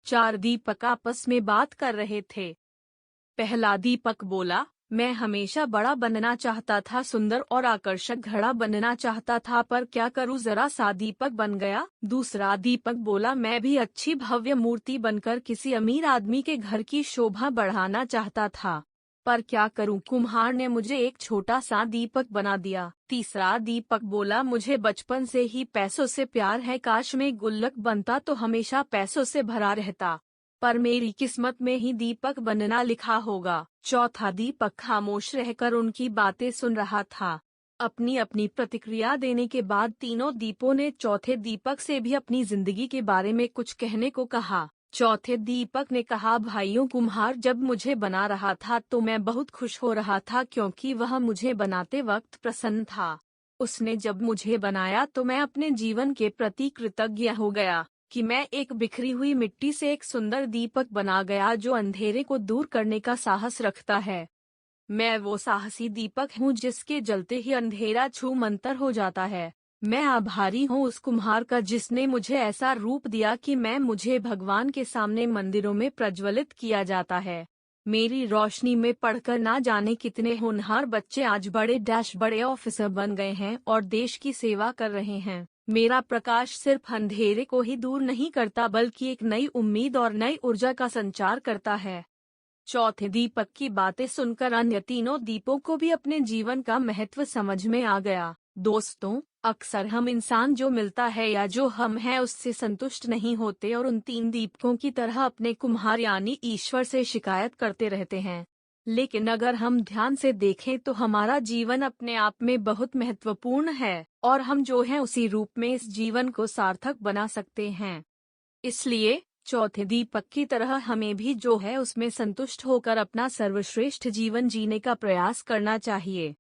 4 दीपक आपस में बात कर रहे थे। पहला दीपक बोला, मैं हमेशा बड़ा बनना चाहता था, सुंदर और आकर्षक घड़ा बनना चाहता था, पर क्या करूं, जरा सा दीपक बन गया। दूसरा दीपक बोला, मैं भी अच्छी भव्य मूर्ति बनकर किसी अमीर आदमी के घर की शोभा बढ़ाना चाहता था, पर क्या करूं, कुम्हार ने मुझे एक छोटा सा दीपक बना दिया। तीसरा दीपक बोला, मुझे बचपन से ही पैसों से प्यार है, काश मैं गुल्लक बनता तो हमेशा पैसों से भरा रहता, पर मेरी किस्मत में ही दीपक बनना लिखा होगा। चौथा दीपक खामोश रहकर उनकी बातें सुन रहा था। अपनी अपनी प्रतिक्रिया देने के बाद तीनों दीपों ने चौथे दीपक से भी अपनी जिंदगी के बारे में कुछ कहने को कहा। चौथे दीपक ने कहा, भाइयों, कुम्हार जब मुझे बना रहा था तो मैं बहुत खुश हो रहा था, क्योंकि वह मुझे बनाते वक्त प्रसन्न था। उसने जब मुझे बनाया तो मैं अपने जीवन के प्रति कृतज्ञ हो गया कि मैं एक बिखरी हुई मिट्टी से एक सुंदर दीपक बना गया जो अंधेरे को दूर करने का साहस रखता है। मैं वो साहसी दीपक हूँ जिसके जलते ही अंधेरा छूमंतर हो जाता है। मैं आभारी हूँ उस कुम्हार का जिसने मुझे ऐसा रूप दिया कि मुझे भगवान के सामने मंदिरों में प्रज्वलित किया जाता है। मेरी रोशनी में पढ़कर ना जाने कितने होनहार बच्चे आज बड़े ऑफिसर बन गए हैं और देश की सेवा कर रहे हैं। मेरा प्रकाश सिर्फ अंधेरे को ही दूर नहीं करता, बल्कि एक नई उम्मीद और नई ऊर्जा का संचार करता है। चौथे दीपक की बातें सुनकर अन्य तीनों दीपों को भी अपने जीवन का महत्व समझ में आ गया। दोस्तों, अक्सर हम इंसान जो मिलता है या जो हम हैं उससे संतुष्ट नहीं होते और उन 3 दीपकों की तरह अपने कुम्हार यानी ईश्वर से शिकायत करते रहते हैं। लेकिन अगर हम ध्यान से देखें तो हमारा जीवन अपने आप में बहुत महत्वपूर्ण है और हम जो हैं उसी रूप में इस जीवन को सार्थक बना सकते हैं। इसलिए चौथे दीपक की तरह हमें भी जो है उसमें संतुष्ट होकर अपना सर्वश्रेष्ठ जीवन जीने का प्रयास करना चाहिए।